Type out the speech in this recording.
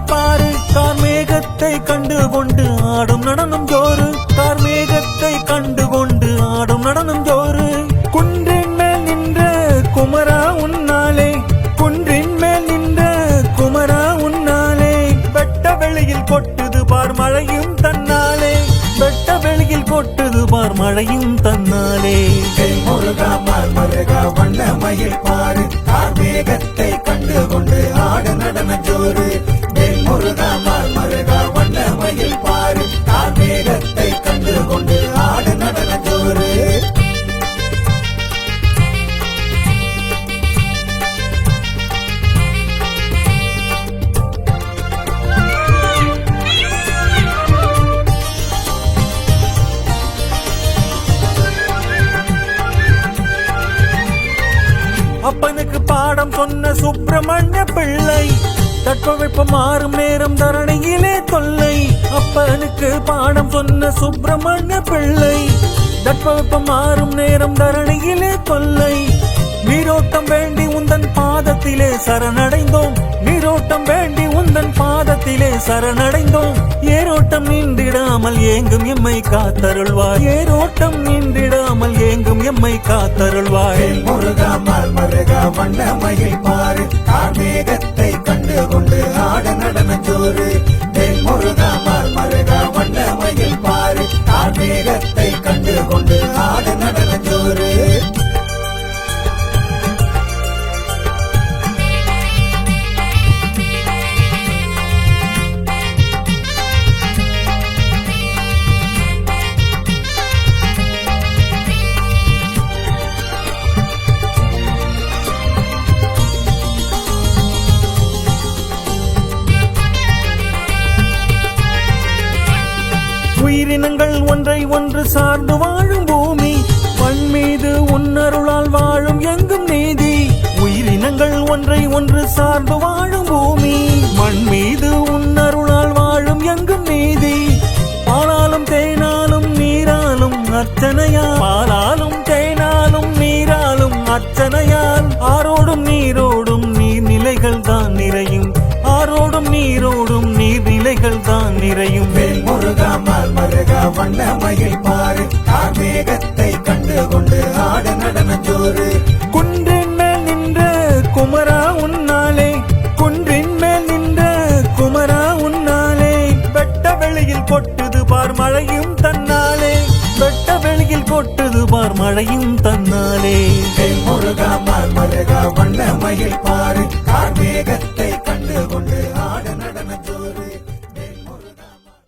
மயில் பாரு கார்மேகத்தை கண்டு கொண்டு ஆடும் நடனம் ஜோறு கார்மேகத்தை கண்டு கொண்டு ஆடும் நடனம் ஜோறு குன்றின் மேல் நின்ற குமரா உன்னாலே குன்றின் மேல் நின்ற குமரா உன்னாலே வெட்ட வெளியில் கொட்டுது பார் மழையும் தன்னாலே வெட்ட வெளியில் கொட்டுது பார் மழையும் தன்னாலே முருகா மருகா வண்ண மயில் பாரு கார்மேகத்தை கண்டு கொண்டு ஆடு நடன ஜோறு முருகா மருகா வண்ண மயில் பாரு கார்மேகத்தை கண்டு கொண்டு ஆடு நடன ஜோறு அப்பனுக்கு பாடம் சொன்ன சுப்பிரமணிய பிள்ளை தட்பவெப்ப மாறும் நேரம் தரணியிலே தொல்லை அப்பனுக்கு பாடம் சொன்ன சுப்பிரமணிய பிள்ளை தட்பவெப்ப மாறும் நேரம் தரணியிலே தொல்லை நீரோட்டம் வேண்டி உந்தன் பாதத்திலே சரணடைந்தோம் நீரோட்டம் வேண்டி உந்தன் பாதத்திலே சரணடைந்தோம் ஏரோட்டம் நின்றிடாமல் ஏங்கும் எம்மை காத்தருள்வாய் ஏரோட்டம் நின்றிடாமல் ஏங்கும் எம்மை காத்தருள்வாய் முருகா மருகா வண்ண மயில் பாரு கார்மேகத்தை கண்டு கொண்டு ஆடு நடன ஜோறு முருகா மருகா வண்ண மயில் பாரு கார்மேகத்தை கண்டு கொண்டு ஆடு நடன ஜோறு உயிரினங்கள் ஒன்றை ஒன்று சார்ந்து வாழும் பூமி மண் மீது உன்னருளால் வாழும் எங்கும் நீதி உயிரினங்கள் ஒன்றை ஒன்று சார்ந்து வாழும் பூமி மண் மீது உன்னருளால் வாழும் எங்கும் நீதி பாலாலும் தேனாலும் நீராலும் அர்ச்சனையால் பாலாலும் தேனாலும் நீராலும் அர்ச்சனையால் ஆரோடும் நீரோடும் நீர்நிலைகள் தான் நிறையும் ஆரோடும் நீரோடும் நீர்நிலைகள் தான் நிறையும் முருகா மருகா வண்ண மயில் பாரு கார்மேகத்தை கண்டு கொண்டு ஆடு நடன ஜோறு குன்றின் மேல் நின்ற குமரா உன்னாலே குன்றின் மேல் நின்ற குமரா உன்னாலே வெட்ட வெளியில் கொட்டுது பார் மழையும் தன்னாலே வெட்ட வெளியில் கொட்டுது பார் மழையும் தன்னாலே முருகா மருகா வண்ண மயில் பாரு